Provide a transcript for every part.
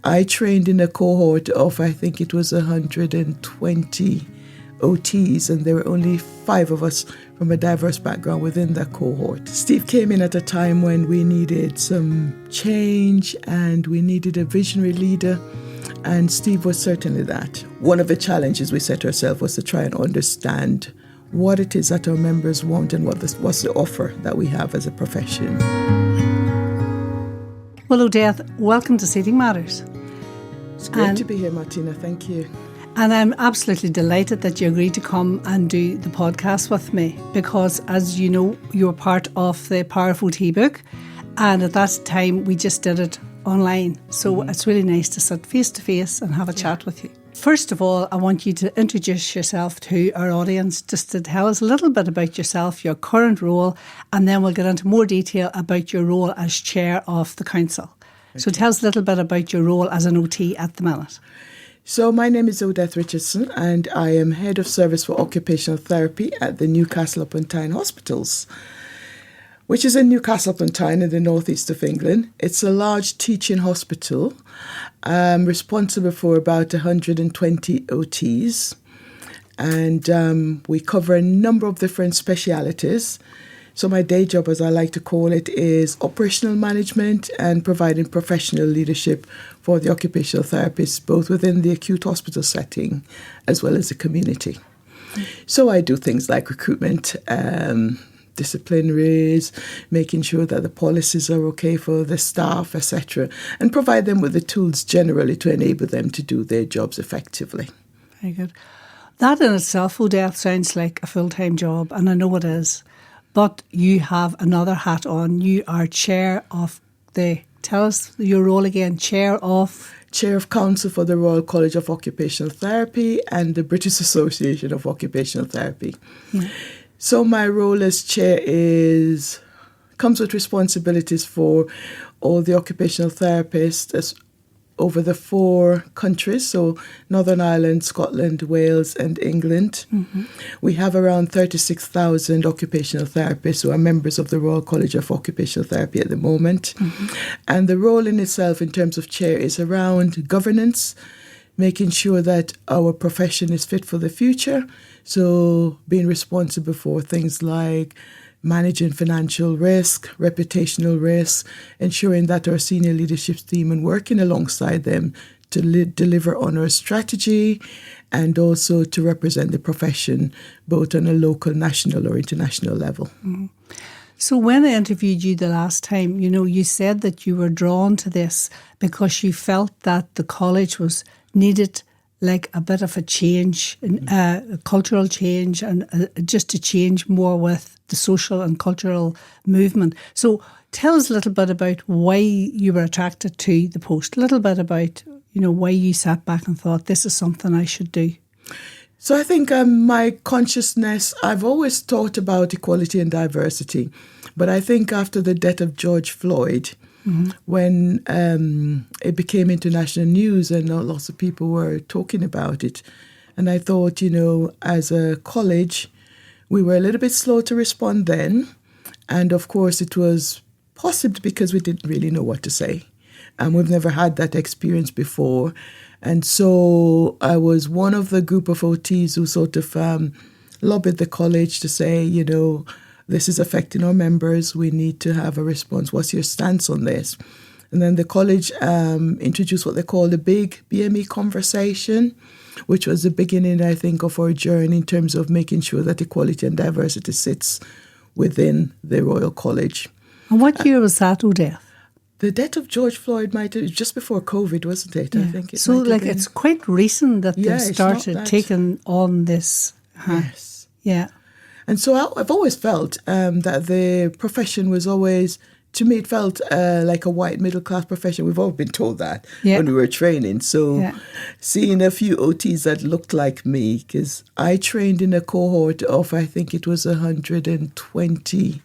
I trained in a cohort of, I think it was 120 OTs, and there were only 5 of us from a diverse background within that cohort. Steve came in at a time when we needed some change and we needed a visionary leader, and Steve was certainly that. One of the challenges we set ourselves was to try and understand what it is that our members want and what's the offer that we have as a profession. Well, Odeth, welcome to Seating Matters. It's great to be here, Martina. Thank you. And I'm absolutely delighted that you agreed to come and do the podcast with me because, as you know, you're part of the Power of OT book, and at that time we just did it online. So it's really nice to sit face to face and have a chat with you. First of all, I want you to introduce yourself to our audience, just to tell us a little bit about yourself, your current role, and then we'll get into more detail about your role as chair of the council. Okay. So tell us a little bit about your role as an OT at the minute. So my name is Odeth Richardson, and I am Head of Service for Occupational Therapy at the Newcastle upon Tyne hospitals, which is in Newcastle upon Tyne in the northeast of England. It's a large teaching hospital. I'm responsible for about 120 OTs, and we cover a number of different specialities. So my day job, as I like to call it, is operational management and providing professional leadership for the occupational therapists, both within the acute hospital setting as well as the community. So I do things like recruitment, disciplinaries, making sure that the policies are okay for the staff, etc., and provide them with the tools generally to enable them to do their jobs effectively. Very good. That in itself, Odeth, sounds like a full-time job, and I know it is. But you have another hat on. You are chair of tell us your role again, Chair of Council for the Royal College of Occupational Therapy and the British Association of Occupational Therapy. Yeah. So my role as chair comes with responsibilities for all the occupational therapists over the 4 countries, so Northern Ireland, Scotland, Wales and England. Mm-hmm. We have around 36,000 occupational therapists who are members of the Royal College of Occupational Therapy at the moment. Mm-hmm. And the role in itself in terms of chair is around governance, making sure that our profession is fit for the future. So being responsible for things like managing financial risk, reputational risk, ensuring that our senior leadership team and working alongside them to deliver on our strategy and also to represent the profession both on a local, national or international level. Mm-hmm. So when I interviewed you the last time, you said that you were drawn to this because you felt that the college needed like a bit of a change, a cultural change, and just to change more with the social and cultural movement. So tell us a little bit about why you were attracted to the post, a little bit about, why you sat back and thought, this is something I should do. So I think my consciousness, I've always thought about equality and diversity, but I think after the death of George Floyd, mm-hmm. when it became international news and lots of people were talking about it. And I thought, as a college, we were a little bit slow to respond then. And of course, it was possibly because we didn't really know what to say. And we've never had that experience before. And so I was one of the group of OTs who sort of lobbied the college to say, this is affecting our members. We need to have a response. What's your stance on this? And then the college introduced what they call the big BME conversation, which was the beginning, I think, of our journey in terms of making sure that equality and diversity sits within the Royal College. And what year was that, Odeth? The death of George Floyd might have just before COVID, wasn't it? Yeah. I think so. It's quite recent that they've started taking on this. Yes. Yeah. And so I've always felt that the profession was always, to me, it felt like a white middle-class profession. We've all been told that when we were training. So seeing a few OTs that looked like me, because I trained in a cohort of, I think it was 120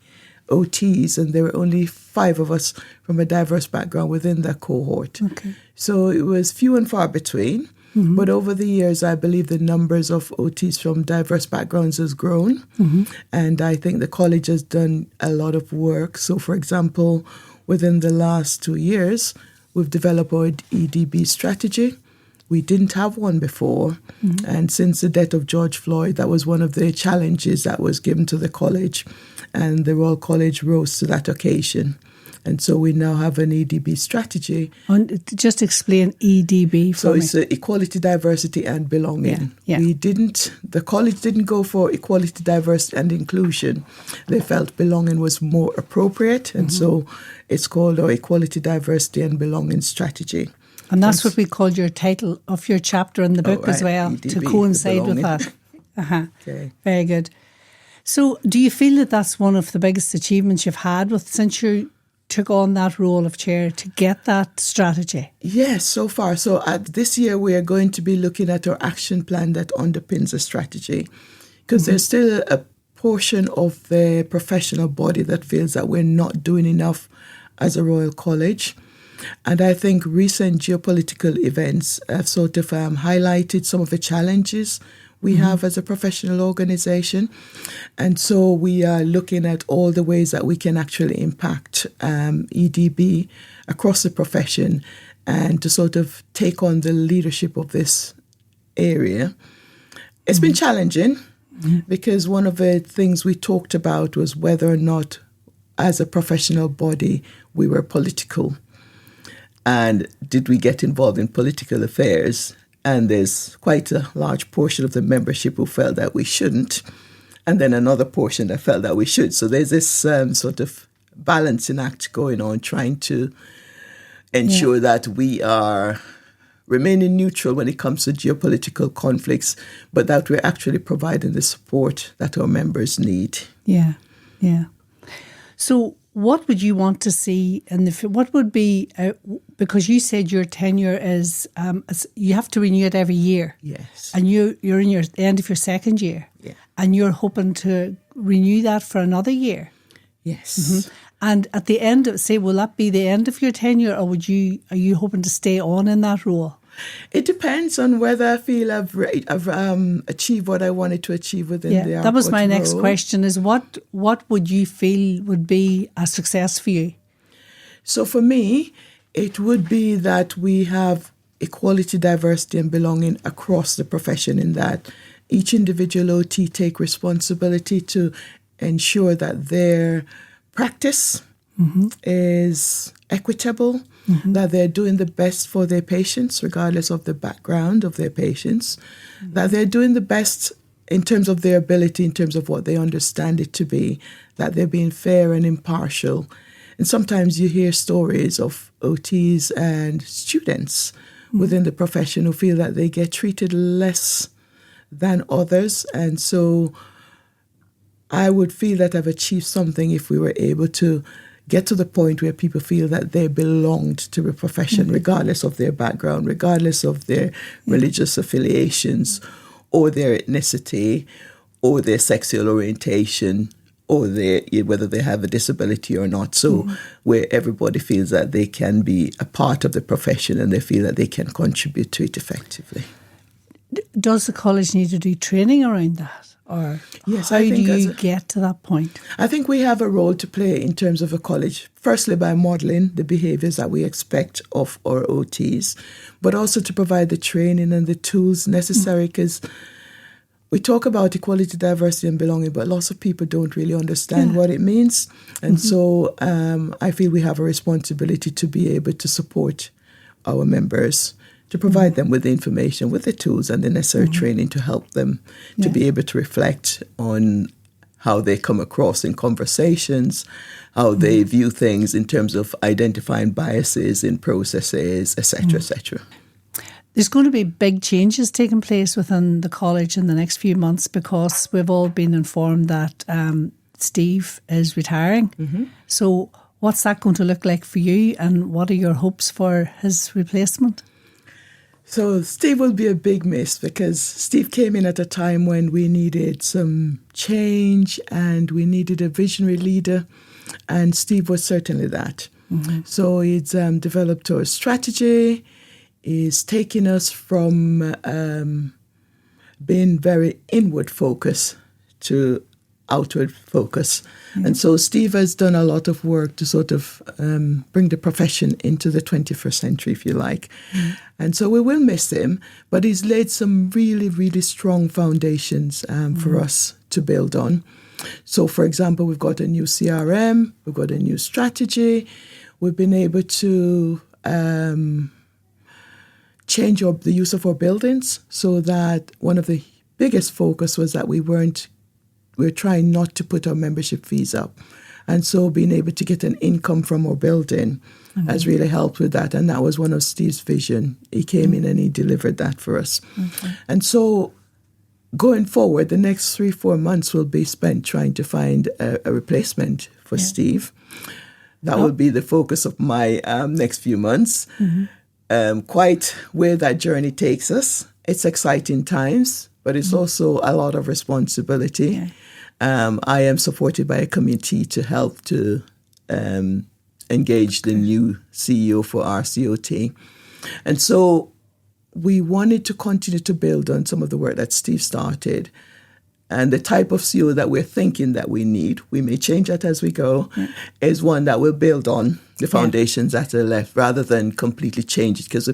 OTs, and there were only 5 of us from a diverse background within that cohort. Okay. So it was few and far between. Mm-hmm. But over the years, I believe the numbers of OTs from diverse backgrounds has grown. Mm-hmm. And I think the college has done a lot of work. So, for example, within the last 2 years, we've developed our EDB strategy. We didn't have one before. And since the death of George Floyd, that was one of the challenges that was given to the college. And the Royal College rose to that occasion. And so we now have an EDB strategy. And just explain EDB for me. So it's equality, diversity and belonging. Yeah. The college didn't go for equality, diversity and inclusion. They felt belonging was more appropriate. And so it's called our equality, diversity and belonging strategy. And that's what we called your title of your chapter in the book as well, EDB, to coincide with that. Okay. Very good. So do you feel that that's one of the biggest achievements you've had since you took on that role of chair to get that strategy? Yes, so far. So this year we are going to be looking at our action plan that underpins the strategy, because there's still a portion of the professional body that feels that we're not doing enough as a Royal College. And I think recent geopolitical events have sort of highlighted some of the challenges we have as a professional organisation. And so we are looking at all the ways that we can actually impact EDB across the profession and to sort of take on the leadership of this area. It's been challenging because one of the things we talked about was whether or not as a professional body we were political. And did we get involved in political affairs? And there's quite a large portion of the membership who felt that we shouldn't. And then another portion that felt that we should. So there's this sort of balancing act going on, trying to ensure that we are remaining neutral when it comes to geopolitical conflicts, but that we're actually providing the support that our members need. Yeah. So what would you want to see what would be, because you said your tenure is, you have to renew it every year. Yes. And you're in the end of your second year. Yeah. And you're hoping to renew that for another year. Yes. And at the end, will that be the end of your tenure, or are you hoping to stay on in that role? It depends on whether I feel I've achieved what I wanted to achieve within the RCOT. That was my next role. question, is what would you feel would be a success for you? So for me, it would be that we have equality, diversity and belonging across the profession, in that each individual OT take responsibility to ensure that their practice is equitable, that they're doing the best for their patients, regardless of the background of their patients, that they're doing the best in terms of their ability, in terms of what they understand it to be, that they're being fair and impartial. And sometimes you hear stories of OTs and students within the profession who feel that they get treated less than others. And so I would feel that I've achieved something if we were able to get to the point where people feel that they belonged to the profession, regardless of their background, regardless of their religious affiliations or their ethnicity or their sexual orientation or whether they have a disability or not. So where everybody feels that they can be a part of the profession and they feel that they can contribute to it effectively. Does the college need to do training around that? Or yes, how do you get to that point? I think we have a role to play in terms of a college, firstly by modelling the behaviours that we expect of our OTs, but also to provide the training and the tools necessary, because we talk about equality, diversity and belonging, but lots of people don't really understand what it means. And so I feel we have a responsibility to be able to support our members, to provide them with the information, with the tools and the necessary training to help them to be able to reflect on how they come across in conversations, how they view things in terms of identifying biases in processes, etc., etc. There's going to be big changes taking place within the college in the next few months, because we've all been informed that Steve is retiring. So what's that going to look like for you, and what are your hopes for his replacement? So Steve will be a big miss, because Steve came in at a time when we needed some change and we needed a visionary leader, and Steve was certainly that. So he's developed our strategy, he's taken us from being very inward focused to outward focus. And so Steve has done a lot of work to sort of bring the profession into the 21st century, if you like. And so we will miss him, but he's laid some really, really strong foundations for us to build on. So, for example, we've got a new CRM, we've got a new strategy, we've been able to change the use of our buildings so that one of the biggest focus was that we're trying not to put our membership fees up. And so being able to get an income from our building has really helped with that. And that was one of Steve's vision. He came in and he delivered that for us. And so going forward, the next 3-4 months will be spent trying to find a replacement for Steve. That will be the focus of my next few months. Quite where that journey takes us. It's exciting times, but it's also a lot of responsibility. I am supported by a committee to help to engage the new CEO for RCOT. And so we wanted to continue to build on some of the work that Steve started. And the type of CEO that we're thinking that we need, we may change that as we go, is one that will build on the foundations that are left rather than completely change it. Because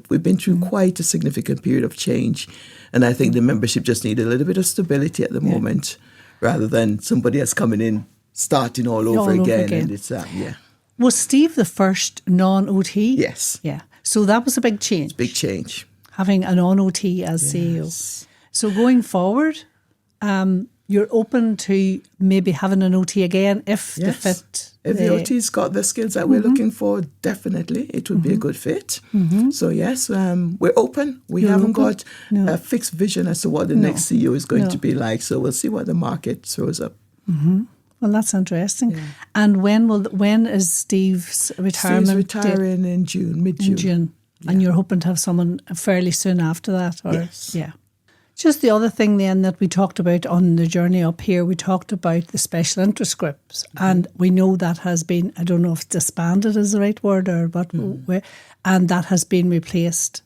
we've been through quite a significant period of change. And I think the membership just need a little bit of stability at the moment rather than somebody else coming in, starting all over again. And it's, Was Steve the first non-OT? Yes. Yeah. So that was a big change. Big change. Having a non-OT as CEO. So going forward, you're open to maybe having an OT again if the fit... If the OT's got the skills that we're looking for, definitely it would be a good fit. So yes, we're open. We haven't got a fixed vision as to what the next CEO is going to be like. So we'll see what the market throws up. Well, that's interesting. Yeah. And when is Steve's retirement? Steve's retiring in June, mid-June. In June. Yeah. And you're hoping to have someone fairly soon after that? Or? Yes. Yeah. Just the other thing then that we talked about on the journey up here, we talked about the special interest groups. And we know that has been, I don't know if disbanded is the right word or what, and that has been replaced.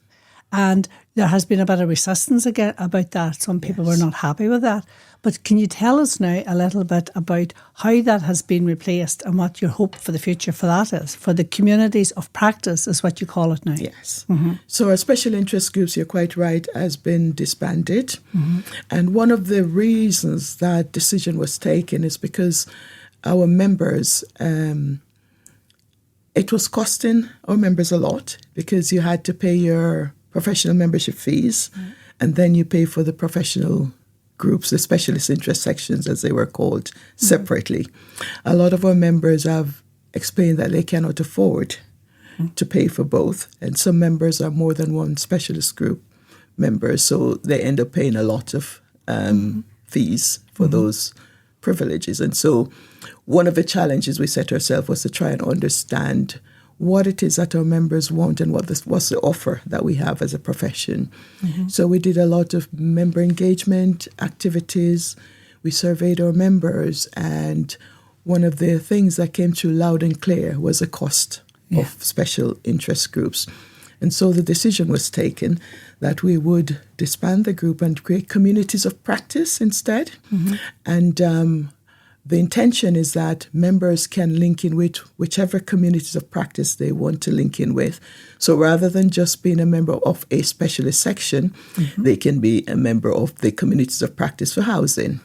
And there has been a bit of resistance again about that. Some people were not happy with that. But can you tell us now a little bit about how that has been replaced and what your hope for the future for that is? For the communities of practice is what you call it now. Yes. So our special interest groups, you're quite right, has been disbanded. And one of the reasons that decision was taken is because our members, it was costing our members a lot because you had to pay your professional membership fees and then you pay for the professional groups, the specialist interest sections as they were called, separately. A lot of our members have explained that they cannot afford to pay for both, and some members are more than one specialist group members, so they end up paying a lot of fees for those privileges. And so one of the challenges we set ourselves was to try and understand what it is that our members want and what's the offer that we have as a profession. So we did a lot of member engagement activities. We surveyed our members, and one of the things that came through loud and clear was the cost of special interest groups. And so the decision was taken that we would disband the group and create communities of practice instead. And the intention is that members can link in with whichever communities of practice they want to link in with. So rather than just being a member of a specialist section, they can be a member of the communities of practice for housing,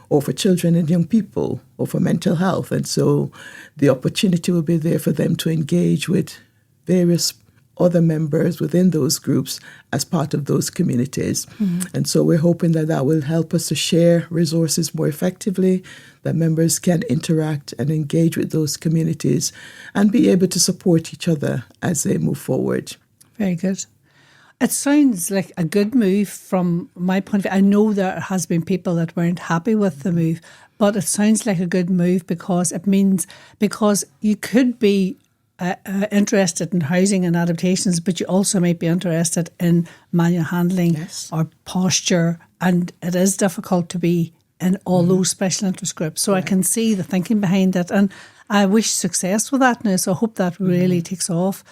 or for children and young people, or for mental health. And so the opportunity will be there for them to engage with various other members within those groups as part of those communities. And so we're hoping that that will help us to share resources more effectively, that members can interact and engage with those communities and be able to support each other as they move forward. Very good. It sounds like a good move from my point of view. I know there has been people that weren't happy with the move, but it sounds like a good move because it means, because you could be interested in housing and adaptations, but you also might be interested in manual handling or posture, and it is difficult to be in all those special interest groups. So I can see the thinking behind it, and I wish success with that now. So I hope that really takes off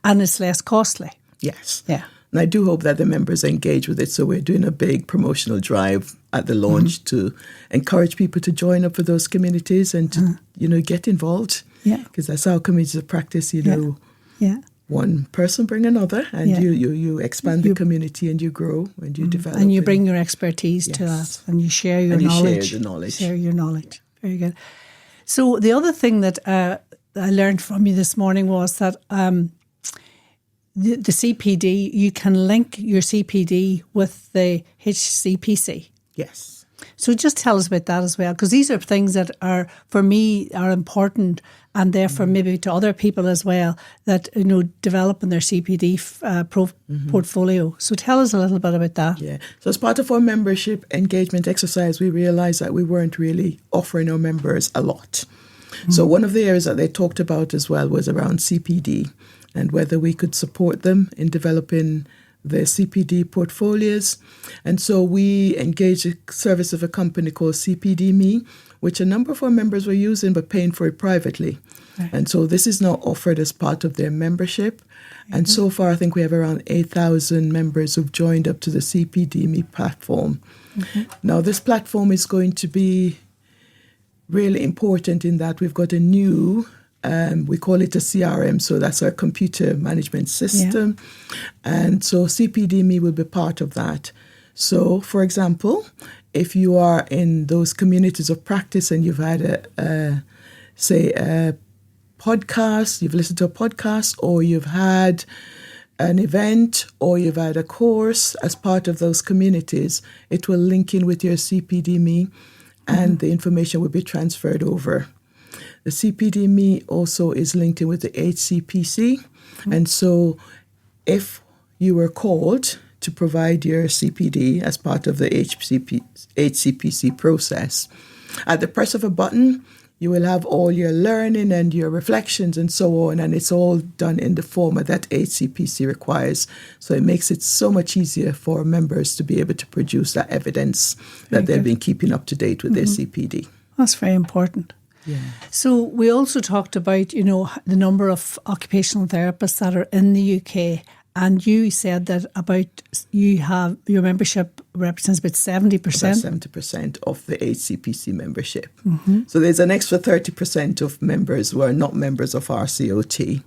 and it's less costly. Yes. Yeah. And I do hope that the members engage with it. So we're doing a big promotional drive at the launch to encourage people to join up with those communities and to, get involved. Yeah. Because that's our communities of practice, one person bring another, and you expand the community, and you grow, and you develop. And you bring your expertise to that, and you share your knowledge. Share the knowledge. Share your knowledge. Very good. So the other thing that I learned from you this morning was that the CPD, you can link your CPD with the HCPC. Yes. So just tell us about that as well, because these are things that are, for me, are important, and therefore maybe to other people as well, that, developing their CPD portfolio. So tell us a little bit about that. Yeah. So as part of our membership engagement exercise, we realised that we weren't really offering our members a lot. So one of the areas that they talked about as well was around CPD and whether we could support them in developing their CPD portfolios. And so we engaged the service of a company called CPD Me, which a number of our members were using but paying for it privately. Right. And so this is now offered as part of their membership. And so far, I think we have around 8,000 members who've joined up to the CPD Me platform. Now, this platform is going to be really important in that we've got a new we call it a CRM, so that's our computer management system. And so CPD.me will be part of that. So, for example, if you are in those communities of practice and you've had a podcast, you've listened to a podcast, or you've had an event, or you've had a course as part of those communities, it will link in with your CPD.me and the information will be transferred over. The CPD.me also is linked in with the HCPC. And so if you were called to provide your CPD as part of the HCPC process, at the press of a button, you will have all your learning and your reflections and so on, and it's all done in the format that HCPC requires. So it makes it so much easier for members to be able to produce that evidence that they've been keeping up to date with their CPD. That's very important. Yeah. So we also talked about, the number of occupational therapists that are in the UK, and you said that your membership represents about 70%. About 70% of the HCPC membership. So there's an extra 30% of members who are not members of RCOT,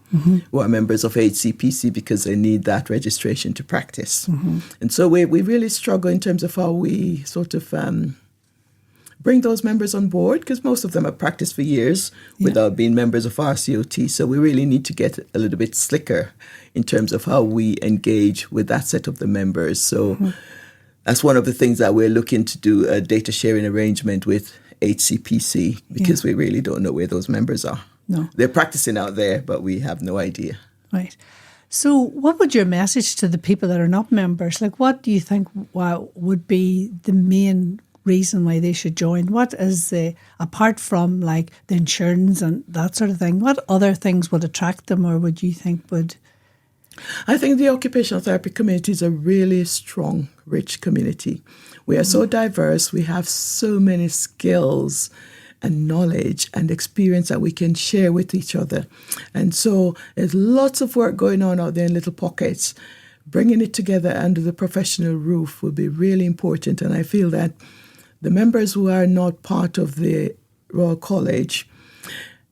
who are members of HCPC because they need that registration to practice. And so we really struggle in terms of how we sort of bring those members on board, because most of them have practiced for years without being members of RCOT. So we really need to get a little bit slicker in terms of how we engage with that set of the members. So that's one of the things that we're looking to do, a data sharing arrangement with HCPC, because we really don't know where those members are. No. They're practicing out there, but we have no idea. Right. So what would your message to the people that are not members, what do you think would be the main reason why they should join? What is apart from the insurance and that sort of thing, what other things would attract them, or would you think would? I think the occupational therapy community is a really strong, rich community. We are so diverse. We have so many skills and knowledge and experience that we can share with each other. And so there's lots of work going on out there in little pockets. Bringing it together under the professional roof will be really important. And I feel that the members who are not part of the Royal College,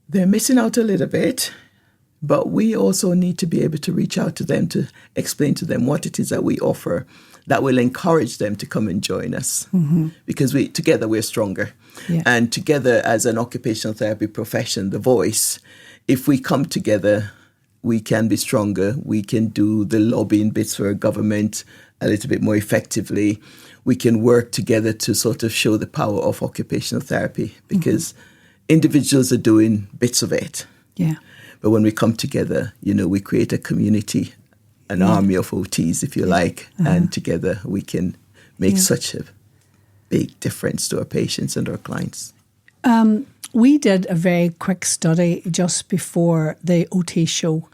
they're missing out a little bit, but we also need to be able to reach out to them to explain to them what it is that we offer that will encourage them to come and join us. Because together we're stronger. Yeah. And together as an occupational therapy profession, the voice, if we come together, we can be stronger. We can do the lobbying bits for government a little bit more effectively. We can work together to sort of show the power of occupational therapy, because individuals are doing bits of it. Yeah. But when we come together, we create a community, an army of OTs, if you like, and together we can make such a big difference to our patients and our clients. We did a very quick study just before the OT show,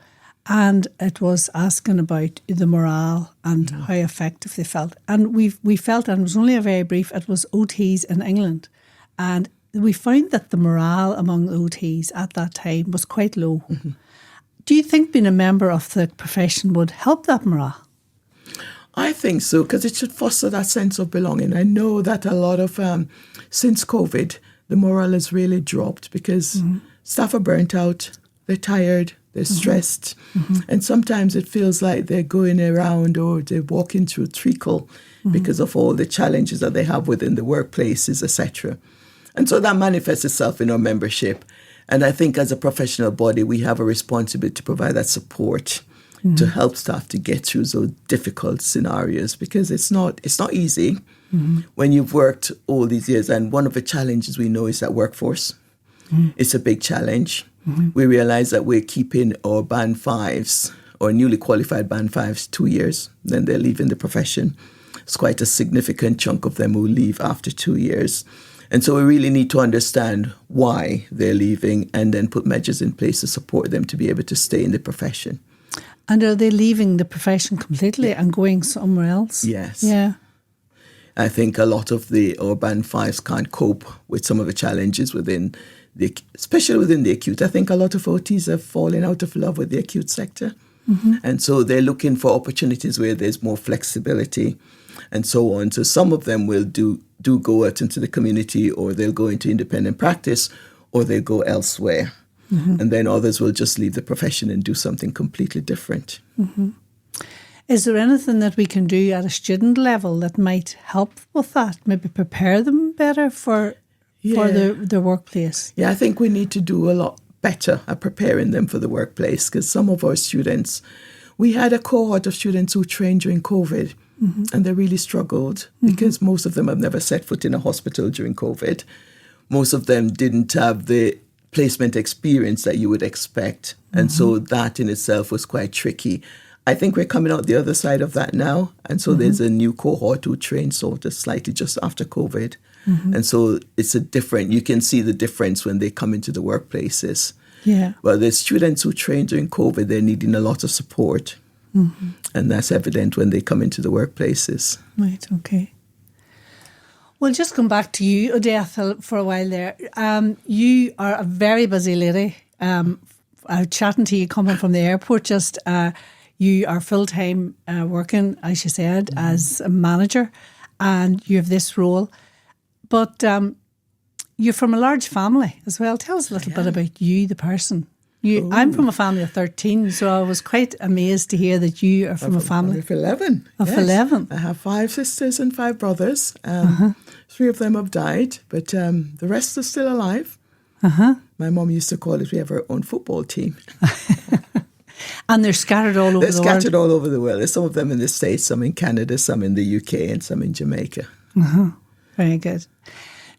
and it was asking about the morale and how effective they felt. And we felt, and it was only a very brief, it was OTs in England. And we found that the morale among the OTs at that time was quite low. Do you think being a member of the profession would help that morale? I think so, because it should foster that sense of belonging. I know that a lot of, since COVID, the morale has really dropped because staff are burnt out, they're tired, they're stressed, and sometimes it feels like they're going around or they're walking through treacle because of all the challenges that they have within the workplaces, etc. And so that manifests itself in our membership. And I think as a professional body, we have a responsibility to provide that support to help staff to get through those difficult scenarios, because it's not easy when you've worked all these years. And one of the challenges we know is that workforce. It's a big challenge. We realize that we're keeping our band fives or newly qualified band fives 2 years, then they're leaving the profession. It's quite a significant chunk of them who leave after 2 years. And so we really need to understand why they're leaving and then put measures in place to support them to be able to stay in the profession. And are they leaving the profession completely and going somewhere else? Yes. Yeah. I think a lot of our band fives can't cope with some of the challenges especially within the acute. I think a lot of OTs have fallen out of love with the acute sector. And so they're looking for opportunities where there's more flexibility and so on. So some of them will do go out into the community, or they'll go into independent practice, or they'll go elsewhere. And then others will just leave the profession and do something completely different. Is there anything that we can do at a student level that might help with that? Maybe prepare them better for their workplace? Yeah, I think we need to do a lot better at preparing them for the workplace, because some of our students, we had a cohort of students who trained during COVID, and they really struggled because most of them have never set foot in a hospital during COVID. Most of them didn't have the placement experience that you would expect. And so that in itself was quite tricky. I think we're coming out the other side of that now. And so there's a new cohort who trained sort of slightly just after COVID. And so it's you can see the difference when they come into the workplaces. Yeah. Well, there's students who trained during COVID, they're needing a lot of support. And that's evident when they come into the workplaces. Right, okay. Well, just come back to you, Odeth, for a while there. You are a very busy lady. I was chatting to you coming from the airport just... you are full-time working, as you said, as a manager, and you have this role. But you're from a large family as well. Tell us a little bit about you, the person. I'm from a family of 13, so I was quite amazed to hear that you are from a family of 11. Of 11. I have 5 sisters and 5 brothers. 3 of them have died, but the rest are still alive. My mum used to call it, we have our own football team. And they're scattered all over the world. They're scattered all over the world. There's some of them in the States, some in Canada, some in the UK, and some in Jamaica. Very good.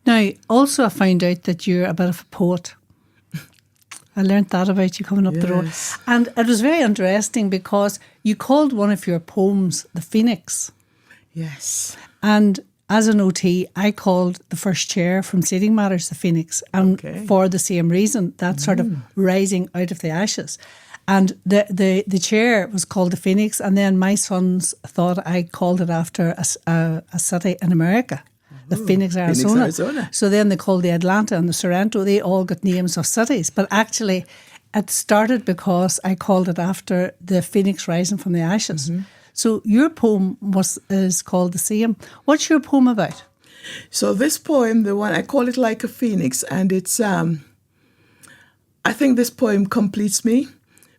Now, also I found out that you're a bit of a poet. I learned that about you coming up the road. And it was very interesting because you called one of your poems The Phoenix. Yes. And as an OT, I called the first chair from Seating Matters The Phoenix. And for the same reason, that sort of rising out of the ashes. And the chair was called the Phoenix, and then my sons thought I called it after a city in America, the Phoenix, Arizona. So then they called the Atlanta and the Sorrento. They all got names of cities. But actually, it started because I called it after the Phoenix rising from the ashes. So your poem is called the same. What's your poem about? So this poem, the one, I call it Like a Phoenix, and it's, I think this poem completes me.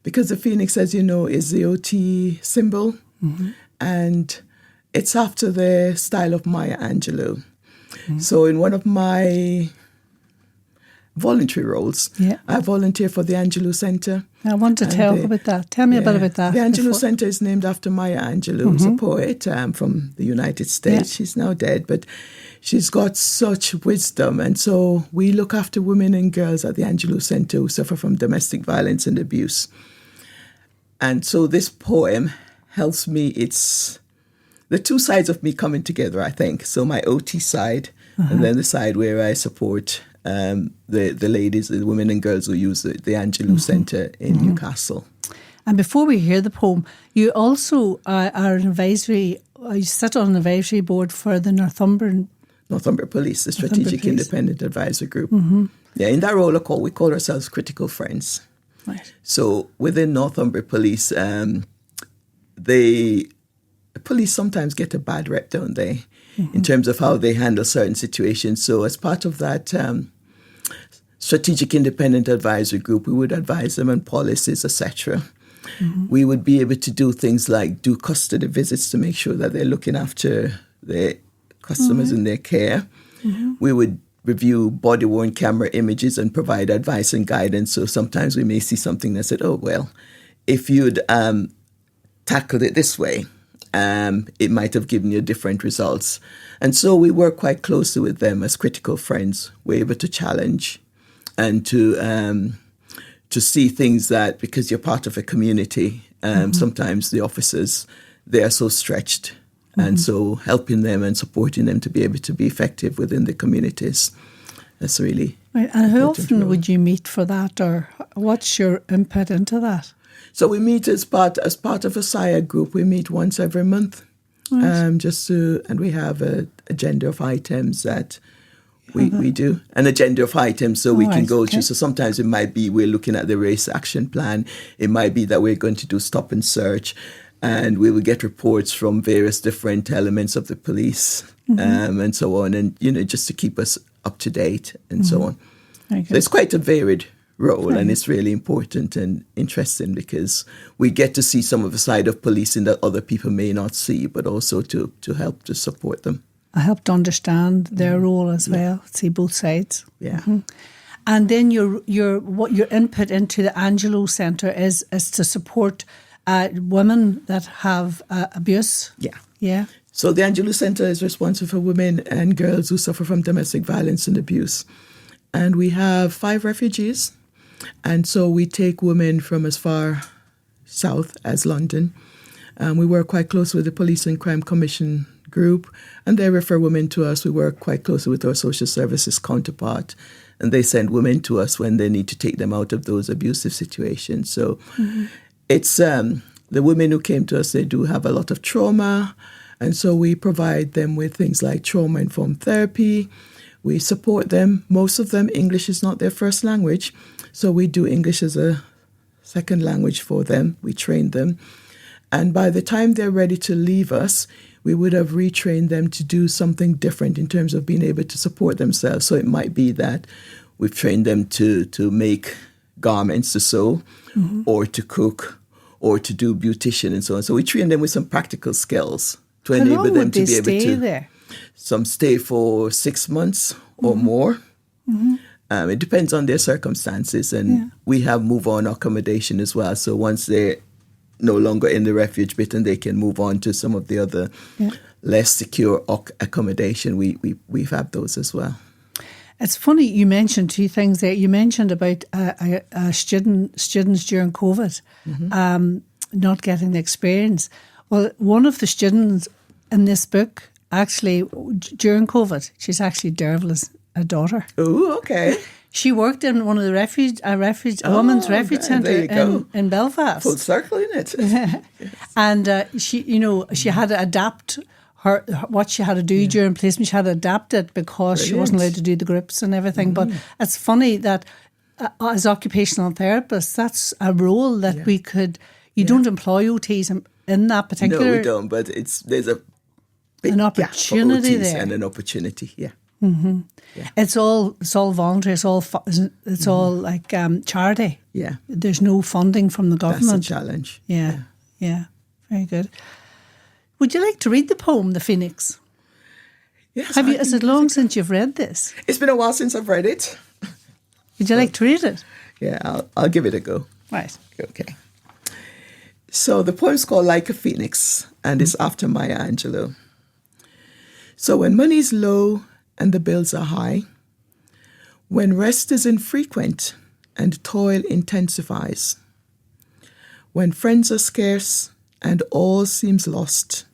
Because the phoenix, as you know, is the OT symbol. And it's after the style of Maya Angelou. So in one of my voluntary roles, I volunteer for the Angelou Centre. I want to talk about that. Tell me a bit about that. The Angelou Centre is named after Maya Angelou, who's a poet from the United States. She's now dead, but she's got such wisdom. And so we look after women and girls at the Angelou Centre who suffer from domestic violence and abuse. And so this poem helps me. It's the two sides of me coming together, I think. So my OT side and then the side where I support the ladies, the women and girls who use the Angelou Centre in Newcastle. And before we hear the poem, you also are an advisory, you sit on an advisory board for the Northumberland Police, the Strategic Independent Advisory Group. Yeah, in that role we call ourselves Critical Friends. Right. So within Northumberland Police, police sometimes get a bad rep, don't they, in terms of how they handle certain situations. So as part of that strategic independent advisory group, we would advise them on policies, etc. We would be able to do things like do custody visits to make sure that they're looking after their customers in their care. We would review body-worn camera images and provide advice and guidance. So sometimes we may see something that said, oh, well, if you'd tackled it this way, it might have given you different results. And so we work quite closely with them as critical friends. We're able to challenge and to see things that, because you're part of a community, sometimes the officers, they are so stretched. And so helping them and supporting them to be able to be effective within the communities, that's really right. And how often role. would you meet for that, or what's your input into that? So we meet as part of a SIAD group. We meet once every month, and we have an agenda of items that we do, an agenda of items so we can go through. So sometimes it might be we're looking at the race action plan. It might be that we're going to do stop and search. And we will get reports from various different elements of the police and so on. And, just to keep us up to date and so on. Okay. So it's quite a varied role and it's really important and interesting because we get to see some of the side of policing that other people may not see, but also to help to support them. I help to understand their role as well, see both sides. Yeah. And then your input into the Angelou Centre is to support women that have abuse. Yeah. Yeah. So the Angelou Centre is responsible for women and girls who suffer from domestic violence and abuse. And we have 5 refugees. And so we take women from as far south as London. We work quite close with the Police and Crime Commission group, and they refer women to us. We work quite closely with our social services counterpart, and they send women to us when they need to take them out of those abusive situations. So it's the women who came to us, they do have a lot of trauma, and so we provide them with things like trauma-informed therapy. We support them. Most of them, English is not their first language, so we do English as a second language for them. We train them. And by the time they're ready to leave us, we would have retrained them to do something different in terms of being able to support themselves. So it might be that we've trained them to make garments, to sew, or to cook, or to do beautician and so on. So we train them with some practical skills to enable them to be able to. There? Some stay for 6 months or more. It depends on their circumstances. And we have move-on accommodation as well. So once they're no longer in the refuge bit and they can move on to some of the other less secure accommodation, we have those as well. It's funny, you mentioned 2 things there. You mentioned about students during COVID not getting the experience. Well, one of the students in this book, actually, during COVID, she's actually Dervla's daughter. Oh, okay. She worked in one of the a women's refuge centre in Belfast. Full circle, isn't it? And she had to adapt what she had to do during placement. She had to adapt it because she wasn't allowed to do the groups and everything. But it's funny that as occupational therapists, that's a role that we could. You don't employ OTs in that particular. No, we don't. But there's an opportunity there and an opportunity. Yeah. Yeah. It's all voluntary. It's all like charity. Yeah. There's no funding from the government. That's a challenge. Yeah. Very good. Would you like to read the poem, The Phoenix? Yes. Is it long since you've read this? It's been a while since I've read it. Would you like to read it? Yeah, I'll give it a go. Right. Okay. So the poem's called Like a Phoenix, and it's after Maya Angelou. So when money's low and the bills are high, when rest is infrequent and toil intensifies, when friends are scarce and all seems lost,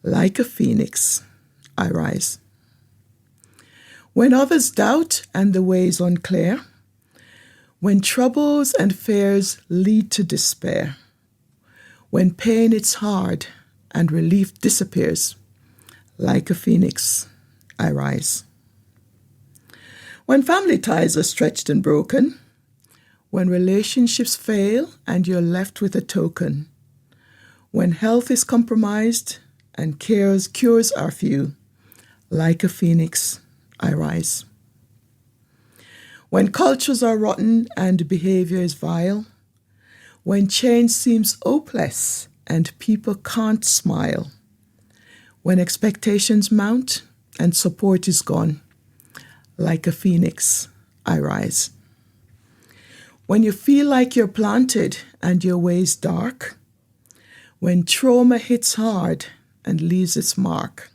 like a phoenix, I rise. When others doubt and the way is unclear, when troubles and fears lead to despair, when pain is hard and relief disappears, like a phoenix, I rise. When family ties are stretched and broken, when relationships fail and you're left with a token, When health is compromised and cures are few, like a phoenix, I rise. When cultures are rotten and behavior is vile, when change seems hopeless and people can't smile, when expectations mount and support is gone, like a phoenix, I rise. When you feel like you're planted and your way's dark, when trauma hits hard and leaves its mark,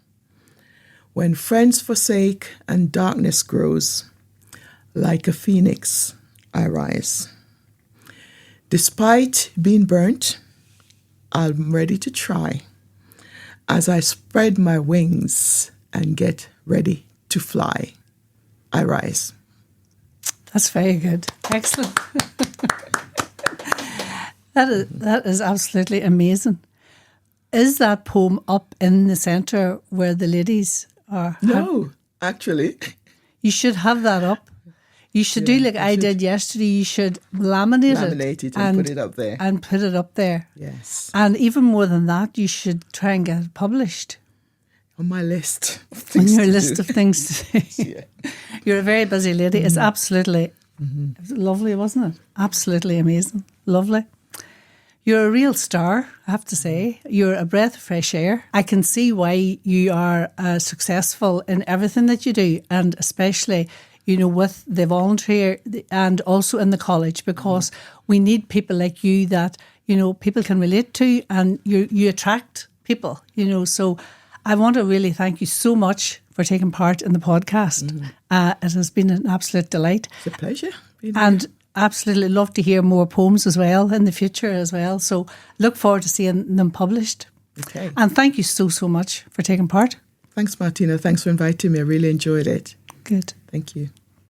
when friends forsake and darkness grows, like a phoenix, I rise. Despite being burnt, I'm ready to try as I spread my wings and get ready to fly. I rise. That's very good. Excellent. That is absolutely amazing. Is that poem up in the centre where the ladies are? No, actually. You should have that up. You should do like I did yesterday. You should laminate it and put it up there. And put it up there. Yes. And even more than that, you should try and get it published. On my list of On things your to list do. of things to do. Yeah. You're a very busy lady. It's absolutely it was lovely, wasn't it? Absolutely amazing. Lovely. You're a real star, I have to say. You're a breath of fresh air. I can see why you are successful in everything that you do, and especially, with the volunteer and also in the college, because we need people like you that, people can relate to, and you attract people, So I want to really thank you so much for taking part in the podcast. It has been an absolute delight. It's a pleasure. And absolutely love to hear more poems as well in the future as well. So look forward to seeing them published. Okay. And thank you so, so much for taking part. Thanks, Martina. Thanks for inviting me. I really enjoyed it. Good. Thank you.